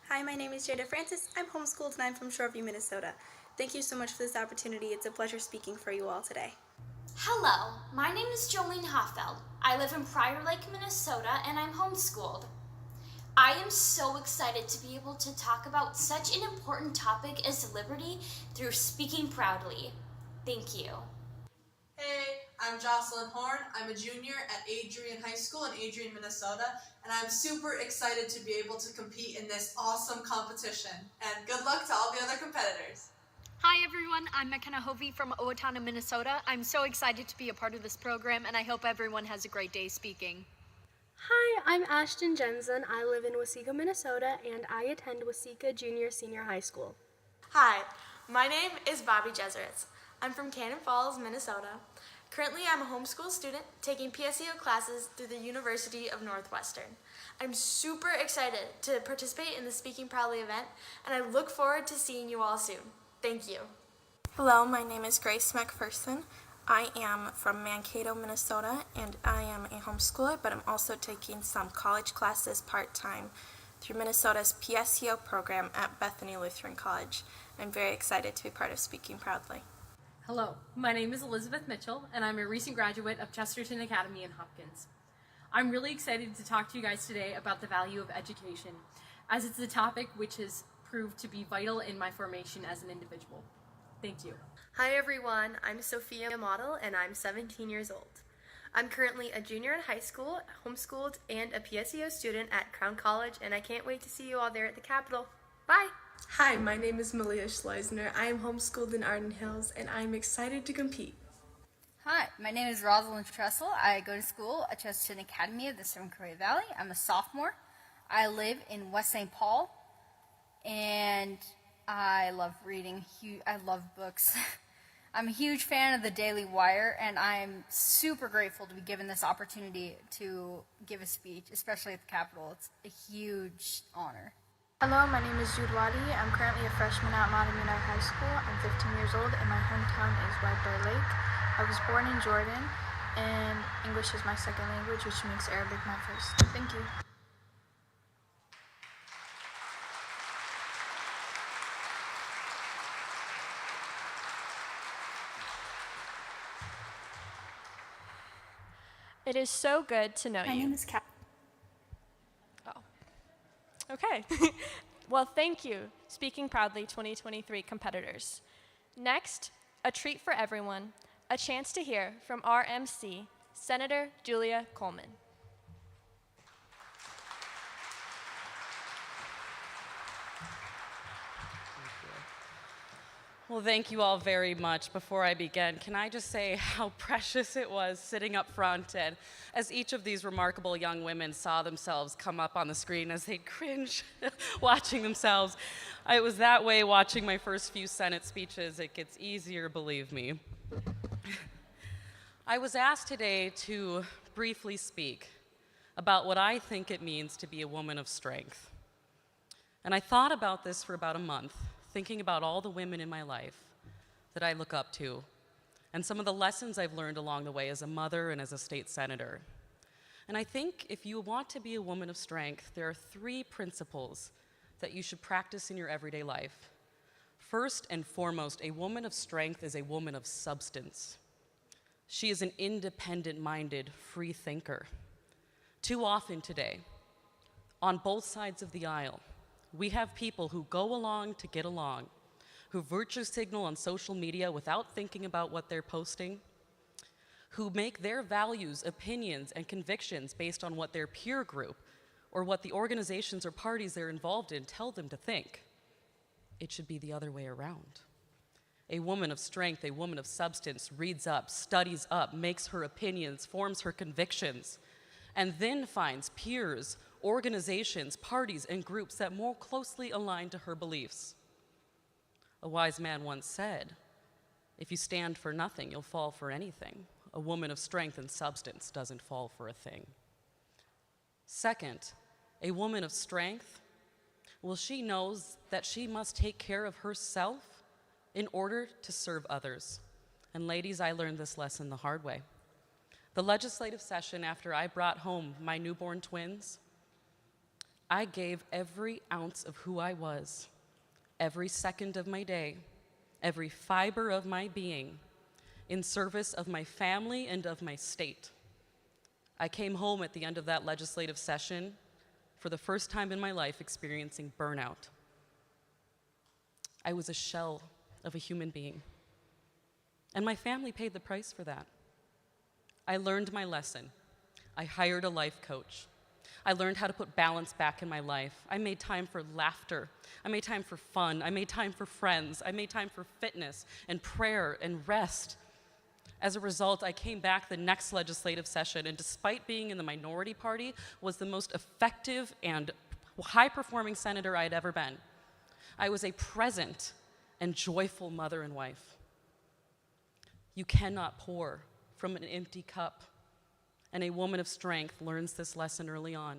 Hi, my name is Jada Francis. I'm homeschooled and I'm from Shoreview, Minnesota. Thank you so much for this opportunity. It's a pleasure speaking for you all today. Hello, my name is Jolene Hoffeld. I live in Prior Lake, Minnesota, and I'm homeschooled. I am so excited to be able to talk about such an important topic as liberty through speaking proudly. Thank you. Hey, I'm Jocelyn Horn. I'm a junior at Adrian High School in Adrian, Minnesota, and I'm super excited to be able to compete in this awesome competition. And good luck to all the other competitors. Hi everyone, I'm McKenna Hovey from Owatonna, Minnesota. I'm so excited to be a part of this program, and I hope everyone has a great day speaking. Hi, I'm Ashton Jensen. I live in Waseca, Minnesota, and I attend Waseca Junior Senior High School. Hi, my name is Bobby Jeseritz. I'm from Cannon Falls, Minnesota. Currently, I'm a homeschool student taking PSEO classes through the University of Northwestern. I'm super excited to participate in the Speaking Proudly event, and I look forward to seeing you all soon. Thank you. Hello, my name is Grace McPherson. I am from Mankato, Minnesota, and I am a homeschooler, but I'm also taking some college classes part-time through Minnesota's PSEO program at Bethany Lutheran College. I'm very excited to be part of Speaking Proudly. Hello, my name is Elizabeth Mitchell, and I'm a recent graduate of Chesterton Academy in Hopkins. I'm really excited to talk to you guys today about the value of education, as it's a topic which has proved to be vital in my formation as an individual. Thank you. Hi everyone, I'm Sophia Model and I'm 17 years old. I'm currently a junior in high school, homeschooled, and a PSEO student at Crown College, and I can't wait to see you all there at the Capitol. Bye! Hi, my name is Malia Schleisner. I am homeschooled in Arden Hills and I am excited to compete. Hi, my name is Rosalind Tressel. I go to school at Chesterton Academy of the Southern Crater Valley. I'm a sophomore. I live in West St. Paul, and I love reading. I love books. I'm a huge fan of the Daily Wire, and I'm super grateful to be given this opportunity to give a speech, especially at the Capitol. It's a huge honor. Hello, my name is Jude Wadi. I'm currently a freshman at Matamina High School. I'm 15 years old, and my hometown is White Bear Lake. I was born in Jordan, and English is my second language, which makes Arabic my first. Thank you. It is so good to know you. My name is Kat. Oh. Okay. Well, thank you, Speaking Proudly 2023 competitors. Next, a treat for everyone, a chance to hear from our MC, Senator Julia Coleman. Well, thank you all very much. Before I begin, can I just say how precious it was sitting up front, and as each of these remarkable young women saw themselves come up on the screen as they cringe watching themselves. It was that way watching my first few Senate speeches. It gets easier, believe me. I was asked today to briefly speak about what I think it means to be a woman of strength. And I thought about this for about a month, thinking about all the women in my life that I look up to, and some of the lessons I've learned along the way as a mother and as a state senator. And I think if you want to be a woman of strength, there are 3 principles that you should practice in your everyday life. First and foremost, a woman of strength is a woman of substance. She is an independent-minded, free thinker. Too often today, on both sides of the aisle, we have people who go along to get along, who virtue signal on social media without thinking about what they're posting, who make their values, opinions, and convictions based on what their peer group or what the organizations or parties they're involved in tell them to think. It should be the other way around. A woman of strength, a woman of substance, reads up, studies up, makes her opinions, forms her convictions, and then finds peers, organizations, parties, and groups that more closely align to her beliefs. A wise man once said, "If you stand for nothing, you'll fall for anything." A woman of strength and substance doesn't fall for a thing. Second, a woman of strength, well, she knows that she must take care of herself in order to serve others. And ladies, I learned this lesson the hard way. The legislative session after I brought home my newborn twins, I gave every ounce of who I was, every second of my day, every fiber of my being, in service of my family and of my state. I came home at the end of that legislative session for the first time in my life experiencing burnout. I was a shell of a human being, and my family paid the price for that. I learned my lesson. I hired a life coach. I learned how to put balance back in my life. I made time for laughter. I made time for fun. I made time for friends. I made time for fitness and prayer and rest. As a result, I came back the next legislative session, and despite being in the minority party, was the most effective and high-performing senator I had ever been. I was a present and joyful mother and wife. You cannot pour from an empty cup. And a woman of strength learns this lesson early on.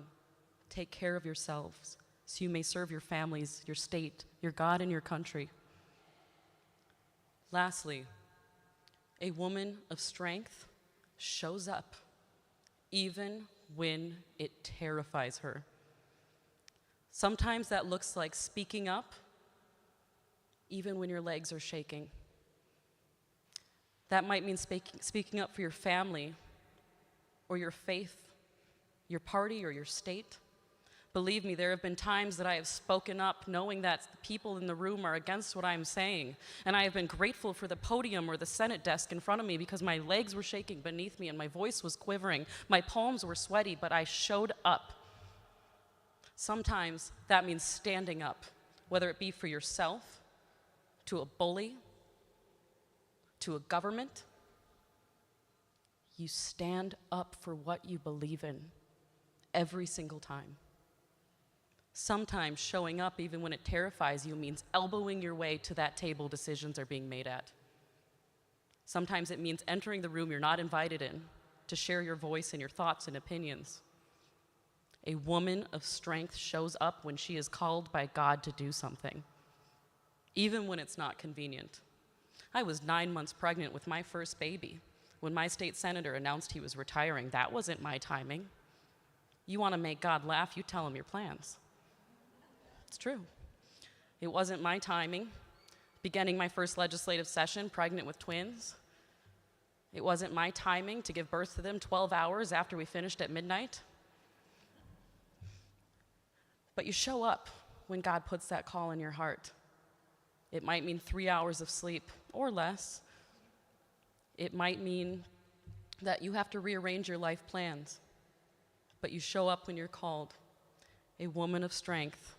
Take care of yourselves so you may serve your families, your state, your God, and your country. Lastly, a woman of strength shows up even when it terrifies her. Sometimes that looks like speaking up even when your legs are shaking. That might mean speaking up for your family or your faith, your party or your state. Believe me, there have been times that I have spoken up knowing that the people in the room are against what I'm saying. And I have been grateful for the podium or the Senate desk in front of me because my legs were shaking beneath me and my voice was quivering. My palms were sweaty, but I showed up. Sometimes that means standing up, whether it be for yourself, to a bully, to a government. You stand up for what you believe in every single time. Sometimes showing up even when it terrifies you means elbowing your way to that table decisions are being made at. Sometimes it means entering the room you're not invited in to share your voice and your thoughts and opinions. A woman of strength shows up when she is called by God to do something, even when it's not convenient. I was 9 months pregnant with my first baby when my state senator announced he was retiring. That wasn't my timing. You want to make God laugh, you tell him your plans. It's true. It wasn't my timing, beginning my first legislative session pregnant with twins. It wasn't my timing to give birth to them 12 hours after we finished at midnight. But you show up when God puts that call in your heart. It might mean 3 hours of sleep or less. It might mean that you have to rearrange your life plans, but you show up when you're called. A woman of strength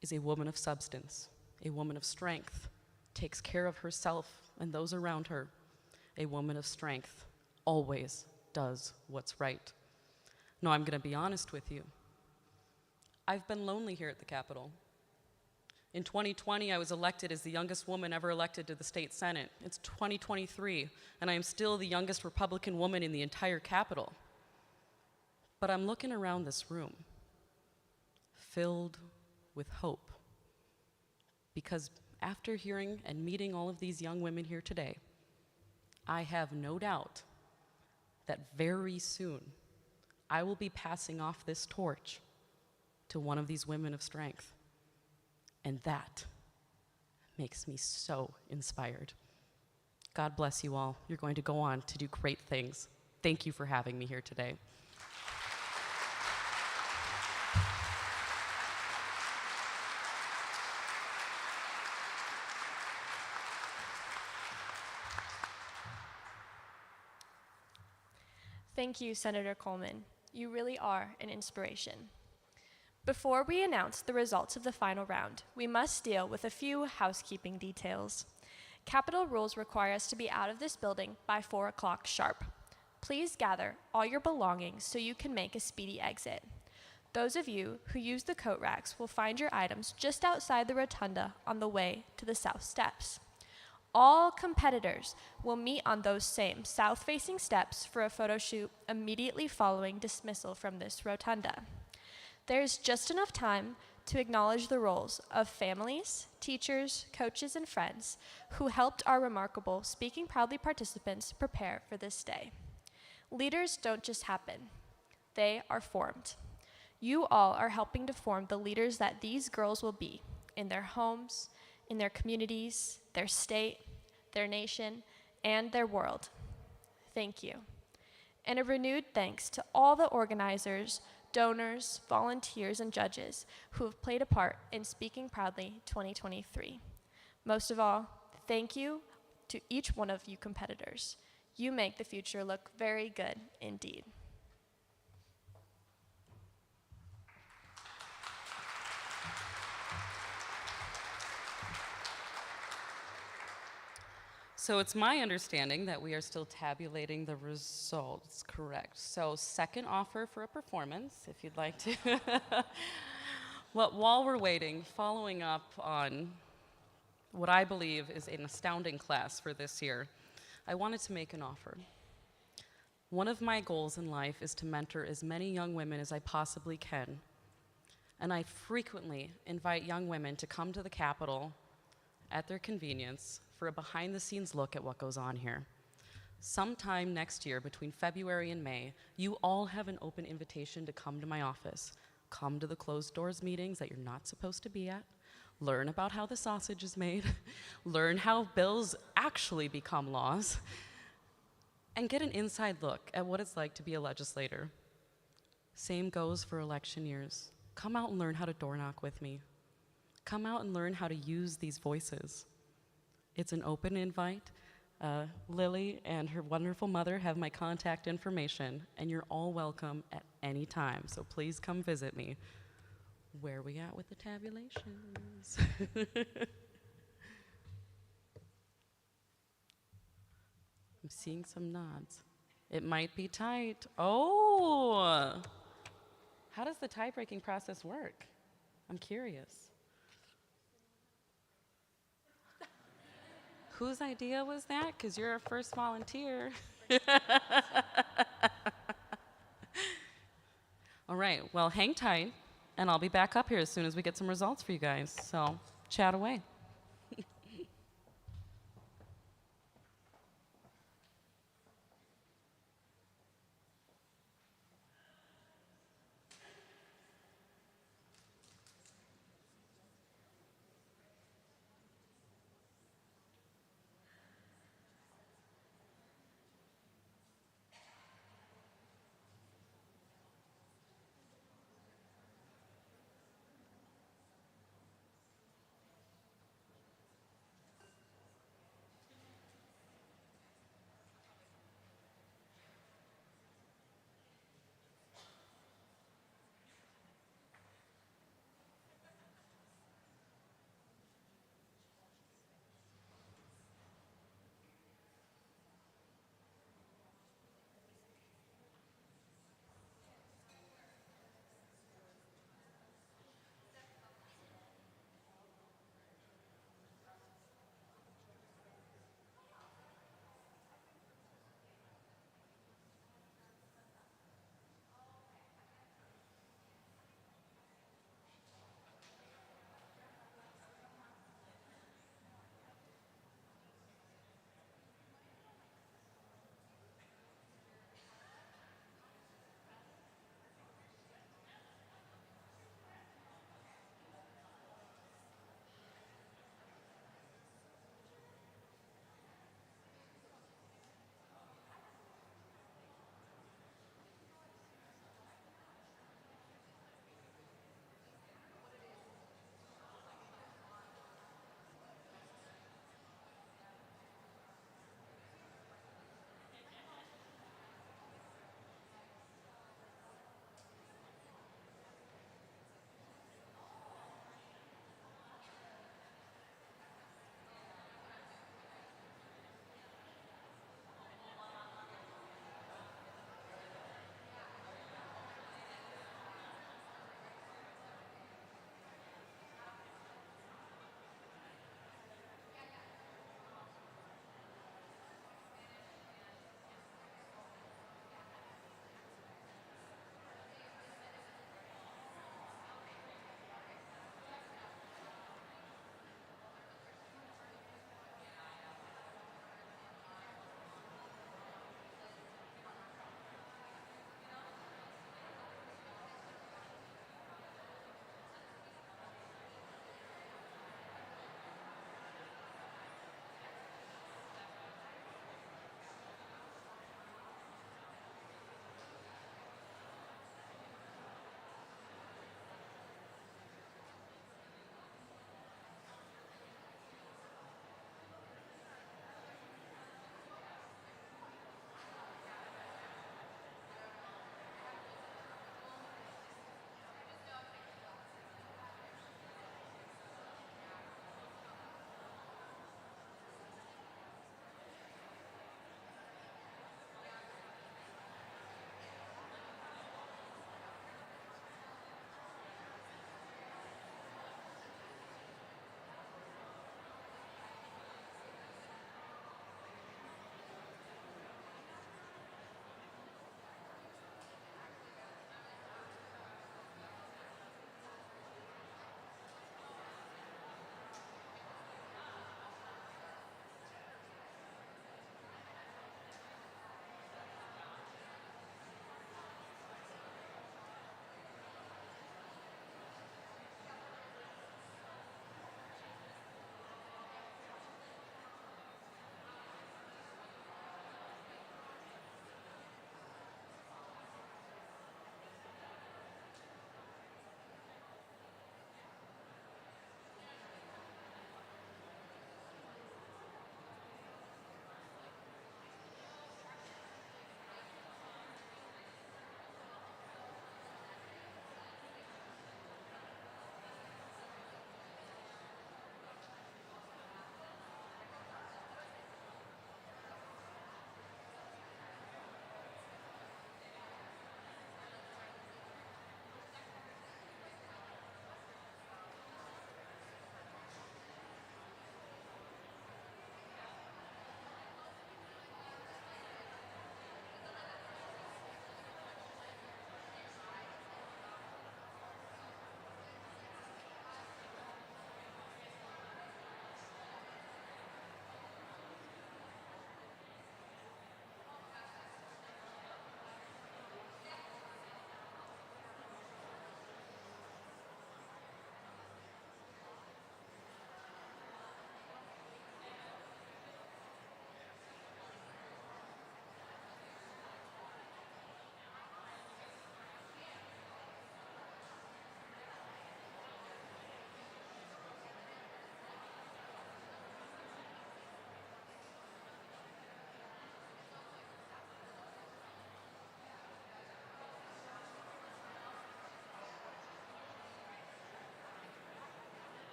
is a woman of substance. A woman of strength takes care of herself and those around her. A woman of strength always does what's right. No, I'm going to be honest with you. I've been lonely here at the Capitol. In 2020, I was elected as the youngest woman ever elected to the state Senate. It's 2023, and I am still the youngest Republican woman in the entire Capitol. But I'm looking around this room, filled with hope, because after hearing and meeting all of these young women here today, I have no doubt that very soon I will be passing off this torch to one of these women of strength. And that makes me so inspired. God bless you all. You're going to go on to do great things. Thank you for having me here today. Thank you, Senator Coleman. You really are an inspiration. Before we announce the results of the final round, we must deal with a few housekeeping details. Capitol rules require us to be out of this building by 4 o'clock sharp. Please gather all your belongings so you can make a speedy exit. Those of you who use the coat racks will find your items just outside the rotunda on the way to the south steps. All competitors will meet on those same south-facing steps for a photo shoot immediately following dismissal from this rotunda. There's just enough time to acknowledge the roles of families, teachers, coaches, and friends who helped our remarkable Speaking Proudly participants prepare for this day. Leaders don't just happen, they are formed. You all are helping to form the leaders that these girls will be in their homes, in their communities, their state, their nation, and their world. Thank you. And a renewed thanks to all the organizers, donors, volunteers, and judges who have played a part in Speaking Proudly 2023. Most of all, thank you to each one of you competitors. You make the future look very good indeed. So it's my understanding that we are still tabulating the results, correct? So second offer for a performance, if you'd like to. Well, while we're waiting, following up on what I believe is an astounding class for this year, I wanted to make an offer. One of my goals in life is to mentor as many young women as I possibly can. And I frequently invite young women to come to the Capitol at their convenience for a behind-the-scenes look at what goes on here. Sometime next year, between February and May, you all have an open invitation to come to my office. Come to the closed doors meetings that you're not supposed to be at. Learn about how the sausage is made. Learn how bills actually become laws. And get an inside look at what it's like to be a legislator. Same goes for election years. Come out and learn how to door knock with me. Come out and learn how to use these voices. It's an open invite. Lily and her wonderful mother have my contact information, and you're all welcome at any time, so please come visit me. Where are we at with the tabulations? I'm seeing some nods. It might be tight. Oh! How does the tie-breaking process work? I'm curious. Whose idea was that? Because you're our first volunteer. All right, well, hang tight, and I'll be back up here as soon as we get some results for you guys. So, chat away.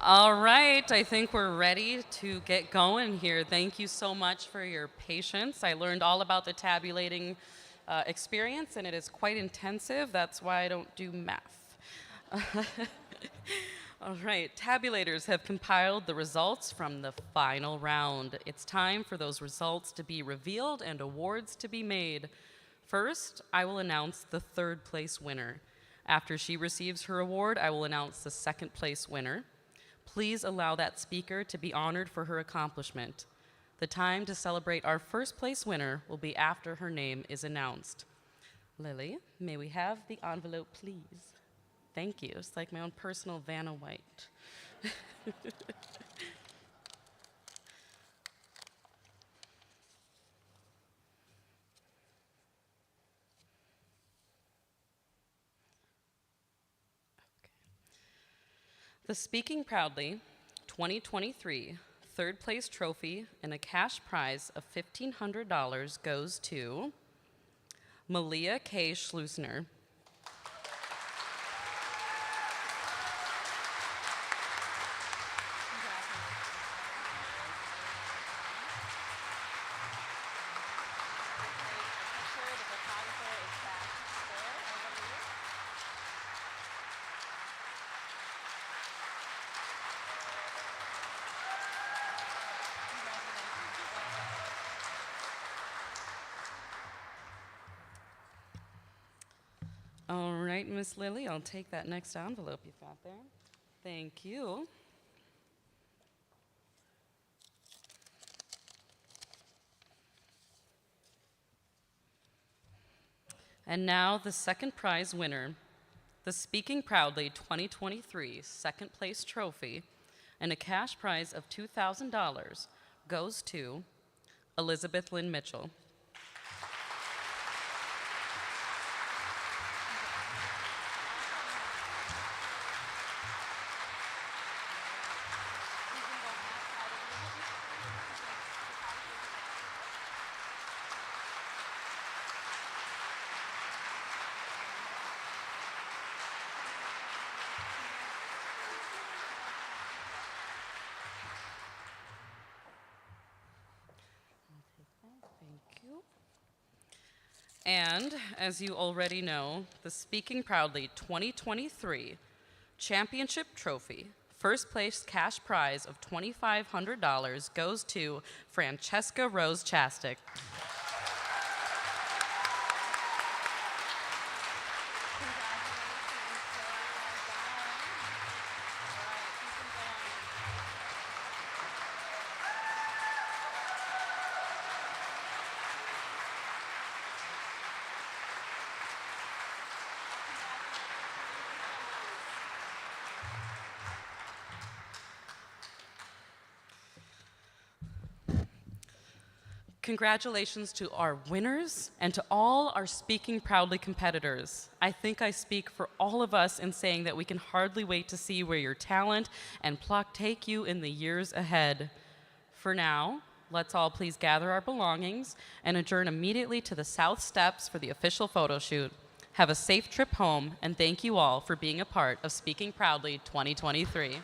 All right, I think we're ready to get going here. Thank you so much for your patience. I learned all about the tabulating experience, and it is quite intensive. That's why I don't do math. All right, tabulators have compiled the results from the final round. It's time for those results to be revealed and awards to be made. First, I will announce the third place winner. After she receives her award, I will announce the second place winner. Please allow that speaker to be honored for her accomplishment. The time to celebrate our first place winner will be after her name is announced. Lily, may we have the envelope, please? Thank you. It's like my own personal Vanna White. The Speaking Proudly 2023 third place trophy and a cash prize of $1,500 goes to Malia K. Schlusner. All right, Miss Lily, I'll take that next envelope you've got there. Thank you. And now the second prize winner, the Speaking Proudly 2023 second place trophy and a cash prize of $2,000 goes to Elizabeth Lynn Mitchell. And, as you already know, the Speaking Proudly 2023 Championship Trophy, first place cash prize of $2,500 goes to Francesca Rose Chastik. Congratulations to our winners and to all our Speaking Proudly competitors. I think I speak for all of us in saying that we can hardly wait to see where your talent and pluck take you in the years ahead. For now, let's all please gather our belongings and adjourn immediately to the South Steps for the official photo shoot. Have a safe trip home, and thank you all for being a part of Speaking Proudly 2023.